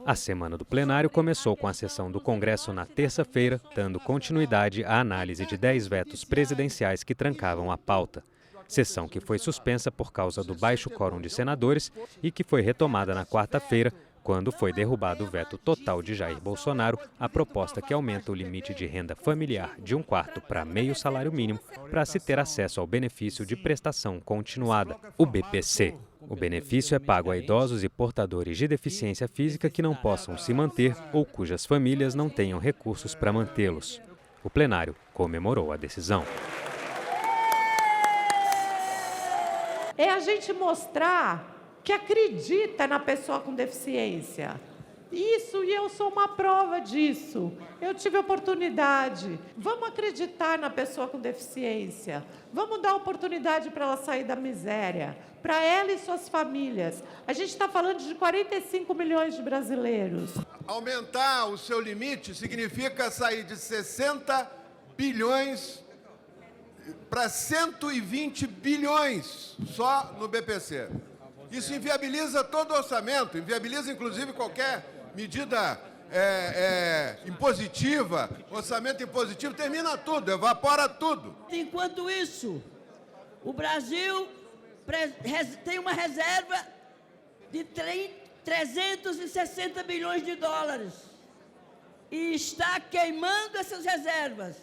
A semana do plenário começou com a sessão do Congresso na terça-feira, dando continuidade à análise de 10 vetos presidenciais que trancavam a pauta. Sessão que foi suspensa por causa do baixo quórum de senadores e que foi retomada na quarta-feira, quando foi derrubado o veto total de Jair Bolsonaro à proposta que aumenta o limite de renda familiar de 1/4 para meio salário mínimo para se ter acesso ao benefício de prestação continuada, o BPC. O benefício é pago a idosos e portadores de deficiência física que não possam se manter ou cujas famílias não tenham recursos para mantê-los. O plenário comemorou a decisão. É a gente mostrar que acredita na pessoa com deficiência. Isso, e eu sou uma prova disso. Eu tive oportunidade. Vamos acreditar na pessoa com deficiência. Vamos dar oportunidade para ela sair da miséria, para ela e suas famílias. A gente está falando de 45 milhões de brasileiros. Aumentar o seu limite significa sair de 60 bilhões para 120 bilhões só no BPC. Isso inviabiliza todo o orçamento, inviabiliza inclusive qualquer medida impositiva, orçamento impositivo, termina tudo, evapora tudo. Enquanto isso, o Brasil tem uma reserva de 360 bilhões de dólares e está queimando essas reservas,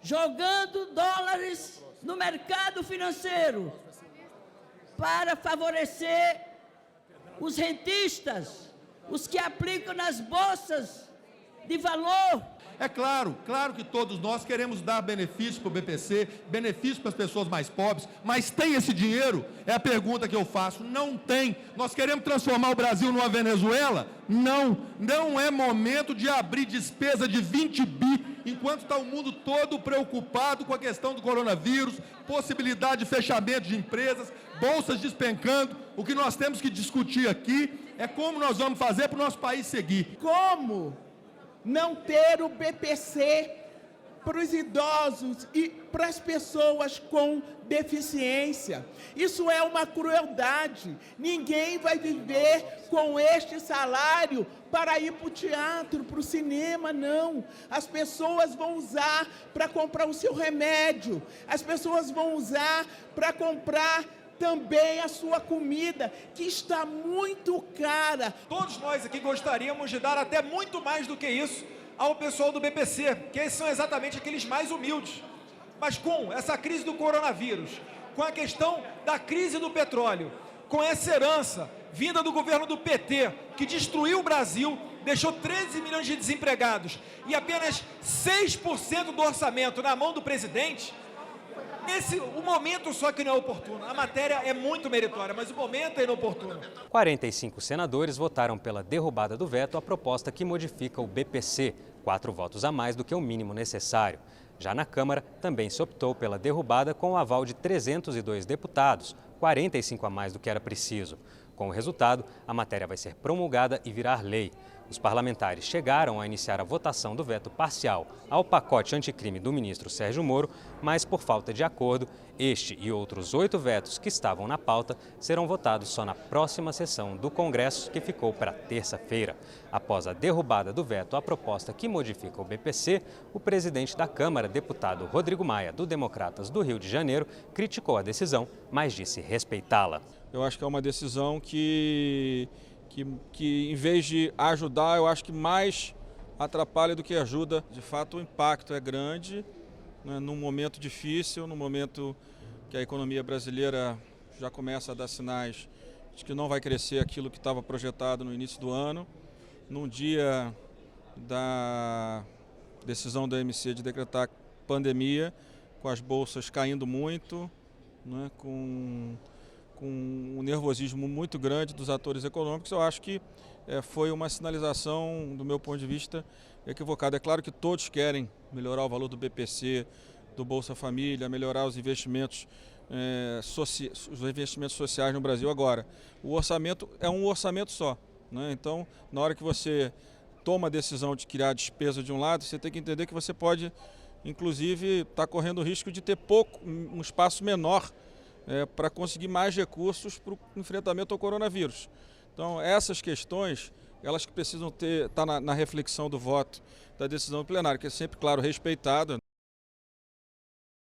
jogando dólares no mercado financeiro para favorecer os rentistas, os que aplicam nas bolsas de valor. É claro que todos nós queremos dar benefício para o BPC, benefício para as pessoas mais pobres, mas tem esse dinheiro? É a pergunta que eu faço. Não tem. Nós queremos transformar o Brasil numa Venezuela? Não é momento de abrir despesa de 20 bi, enquanto está o mundo todo preocupado com a questão do coronavírus, possibilidade de fechamento de empresas, bolsas despencando. O que nós temos que discutir aqui é como nós vamos fazer para o nosso país seguir. Como não ter o BPC para os idosos e para as pessoas com deficiência? Isso é uma crueldade. Ninguém vai viver com este salário para ir para o teatro, para o cinema, não. As pessoas vão usar para comprar o seu remédio, as pessoas vão usar para comprar também a sua comida, que está muito cara. Todos nós aqui gostaríamos de dar até muito mais do que isso ao pessoal do BPC, que esses são exatamente aqueles mais humildes. Mas com essa crise do coronavírus, com a questão da crise do petróleo, com essa herança vinda do governo do PT, que destruiu o Brasil, deixou 13 milhões de desempregados e apenas 6% do orçamento na mão do presidente, o momento só que não é oportuno. A matéria é muito meritória, mas o momento é inoportuno. 45 senadores votaram pela derrubada do veto à proposta que modifica o BPC, 4 votos a mais do que o mínimo necessário. Já na Câmara, também se optou pela derrubada com o aval de 302 deputados, 45 a mais do que era preciso. Com o resultado, a matéria vai ser promulgada e virar lei. Os parlamentares chegaram a iniciar a votação do veto parcial ao pacote anticrime do ministro Sérgio Moro, mas por falta de acordo, este e outros 8 vetos que estavam na pauta serão votados só na próxima sessão do Congresso, que ficou para terça-feira. Após a derrubada do veto à proposta que modifica o BPC, o presidente da Câmara, deputado Rodrigo Maia, do Democratas do Rio de Janeiro, criticou a decisão, mas disse respeitá-la. Eu acho que é uma decisão que em vez de ajudar, eu acho que mais atrapalha do que ajuda. De fato, o impacto é grande, né, num momento difícil, num momento que a economia brasileira já começa a dar sinais de que não vai crescer aquilo que estava projetado no início do ano. Num dia da decisão da OMC de decretar pandemia, com as bolsas caindo muito, né, com um nervosismo muito grande dos atores econômicos, eu acho que foi uma sinalização, do meu ponto de vista, equivocada. É claro que todos querem melhorar o valor do BPC, do Bolsa Família, melhorar os investimentos, sociais no Brasil. Agora, o orçamento é um orçamento só, né? Então, na hora que você toma a decisão de criar despesa de um lado, você tem que entender que você pode, inclusive, estar correndo o risco de ter um espaço menor para conseguir mais recursos para o enfrentamento ao coronavírus. Então, essas questões elas que precisam estar na reflexão do voto da decisão plenária, que é sempre, claro, respeitado.